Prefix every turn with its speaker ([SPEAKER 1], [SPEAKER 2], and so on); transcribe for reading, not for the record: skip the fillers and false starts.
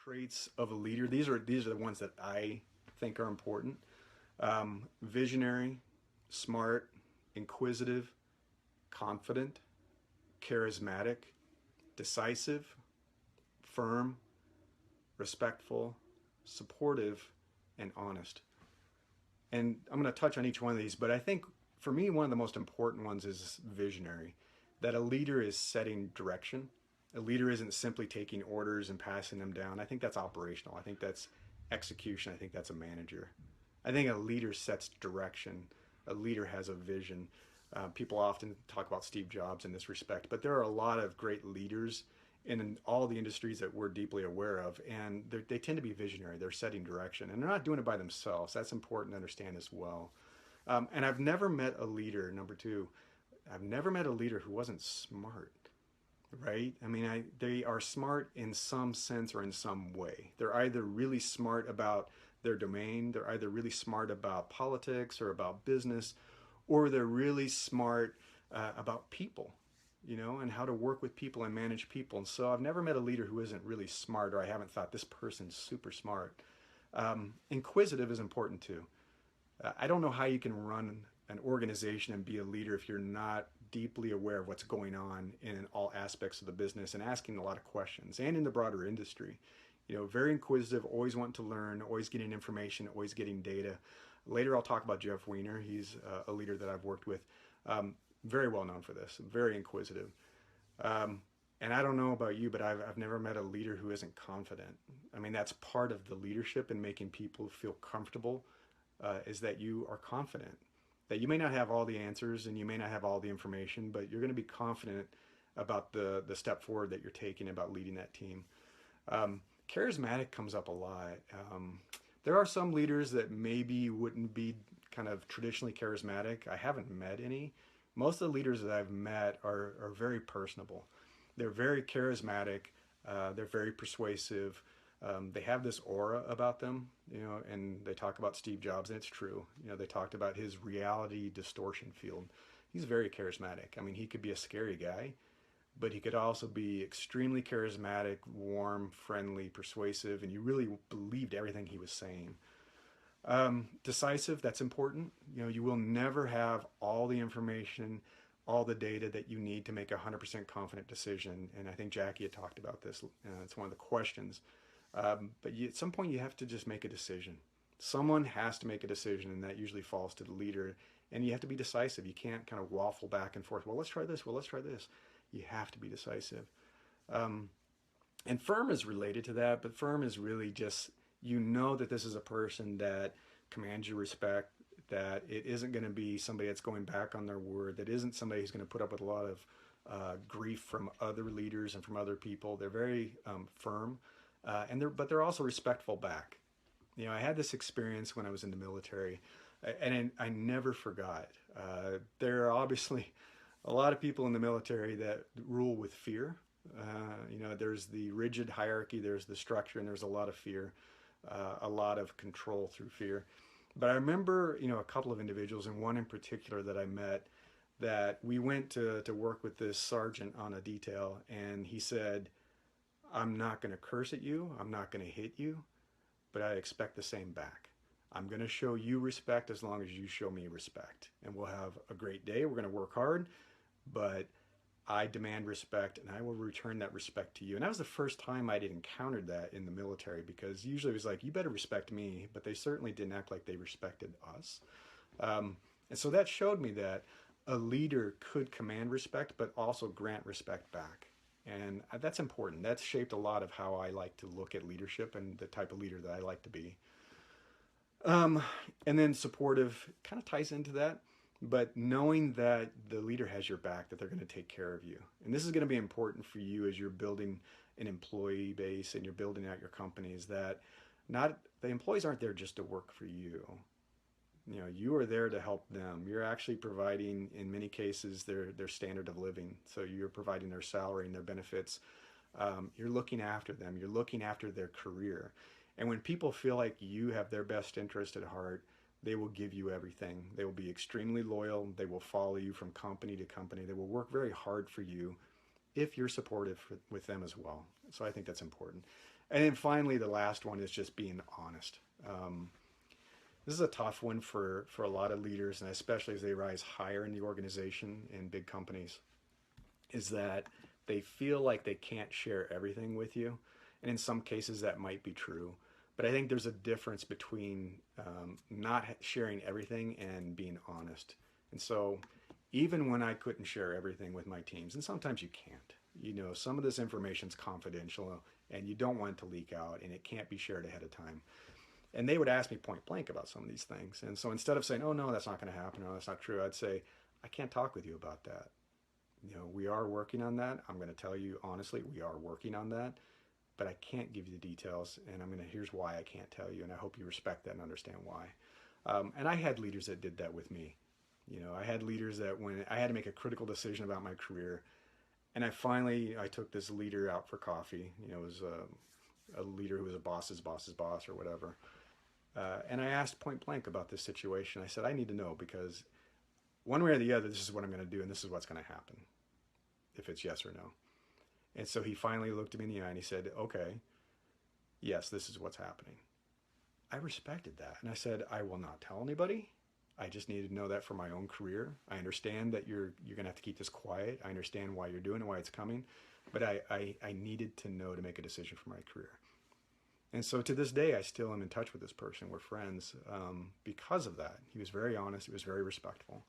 [SPEAKER 1] traits of a leader. These are the ones that I think are important. Visionary, smart, inquisitive, confident, charismatic, decisive, firm, respectful, supportive, and honest. And I'm going to touch on each one of these, but I think for me, one of the most important ones is visionary, that a leader is setting direction. A leader isn't simply taking orders and passing them down. I think that's operational. I think that's execution. I think that's a manager. I think a leader sets direction. A leader has a vision. People often talk about Steve Jobs in this respect, but there are a lot of great leaders in all the industries that we're deeply aware of, and they tend to be visionary. They're setting direction, and they're not doing it by themselves. That's important to understand as well. And I've never met a leader, number two, I've never met a leader who wasn't smart, right? I mean, they are smart in some sense or in some way. They're either really smart about their domain, they're either really smart about politics or about business, or they're really smart about people, and how to work with people and manage people. And so I've never met a leader who isn't really smart, or I haven't thought this person's super smart. Inquisitive is important too. I don't know how you can run an organization and be a leader if you're not deeply aware of what's going on in all aspects of the business and asking a lot of questions, and in the broader industry. Very inquisitive, always wanting to learn, always getting information, always getting data. Later I'll talk about Jeff Weiner. He's a leader that I've worked with. Very well known for this, very inquisitive. And I don't know about you, but I've never met a leader who isn't confident. I mean, that's part of the leadership and making people feel comfortable, is that you are confident. That you may not have all the answers and you may not have all the information, but you're going to be confident about the step forward that you're taking about leading that team. Charismatic comes up a lot. There are some leaders that maybe wouldn't be kind of traditionally charismatic. I haven't met any. Most of the leaders that I've met are very personable. They're very charismatic. They're very persuasive. They have this aura about them, and they talk about Steve Jobs, and it's true. They talked about his reality distortion field. He's very charismatic. I mean, he could be a scary guy, but he could also be extremely charismatic, warm, friendly, persuasive, and you really believed everything he was saying. Decisive, that's important. You will never have all the information, all the data that you need to make a 100% confident decision. And I think Jackie had talked about this. It's one of the questions. But at some point you have to just make a decision. Someone has to make a decision, and that usually falls to the leader. And you have to be decisive. You can't kind of waffle back and forth. Well, let's try this. Well, let's try this. You have to be decisive. And firm is related to that, but firm is really just, that this is a person that commands your respect, that it isn't going to be somebody that's going back on their word, that isn't somebody who's going to put up with a lot of grief from other leaders and from other people. They're very firm, but they're also respectful back. I had this experience when I was in the military, and I never forgot. There are obviously a lot of people in the military that rule with fear. There's the rigid hierarchy, there's the structure, and there's a lot of fear, a lot of control through fear. But I remember, a couple of individuals, and one in particular that I met, that we went to work with this sergeant on a detail, and he said, "I'm not going to curse at you, I'm not going to hit you, but I expect the same back. I'm going to show you respect as long as you show me respect. And we'll have a great day, we're going to work hard, but I demand respect, and I will return that respect to you." And that was the first time I'd encountered that in the military, because usually it was like, you better respect me, but they certainly didn't act like they respected us. And so that showed me that a leader could command respect, but also grant respect back. And that's important. That's shaped a lot of how I like to look at leadership and the type of leader that I like to be. And then supportive kind of ties into that. But knowing that the leader has your back, that they're going to take care of you. And this is going to be important for you as you're building an employee base and you're building out your companies, that the employees aren't there just to work for you. You are there to help them. You're actually providing, in many cases, their standard of living. So you're providing their salary and their benefits. You're looking after them. You're looking after their career. And when people feel like you have their best interest at heart, they will give you everything. They will be extremely loyal. They will follow you from company to company. They will work very hard for you if you're supportive with them as well. So I think that's important. And then finally, the last one is just being honest. This is a tough one for a lot of leaders, and especially as they rise higher in the organization in big companies, is that they feel like they can't share everything with you. And in some cases, that might be true. But I think there's a difference between not sharing everything and being honest. And so even when I couldn't share everything with my teams, and sometimes you can't, you know, some of this information is confidential and you don't want it to leak out and it can't be shared ahead of time. And they would ask me point blank about some of these things. And so instead of saying, oh, no, that's not going to happen, or that's not true, I'd say, I can't talk with you about that. You know, we are working on that. I'm going to tell you honestly, we are working on that, but I can't give you the details. And here's why I can't tell you. And I hope you respect that and understand why. And I had leaders that did that with me. You know, I had leaders that when I had to make a critical decision about my career, and I took this leader out for coffee. You know, it was a leader who was a boss's boss's boss or whatever. And I asked point blank about this situation. I said, I need to know because one way or the other, this is what I'm going to do and this is what's going to happen if it's yes or no. And so he finally looked at me in the eye and he said, okay, yes, this is what's happening. I respected that. And I said, I will not tell anybody. I just needed to know that for my own career. I understand that you're going to have to keep this quiet. I understand why you're doing it, why it's coming. But I needed to know to make a decision for my career. And so to this day, I still am in touch with this person. We're friends because of that. He was very honest. He was very respectful.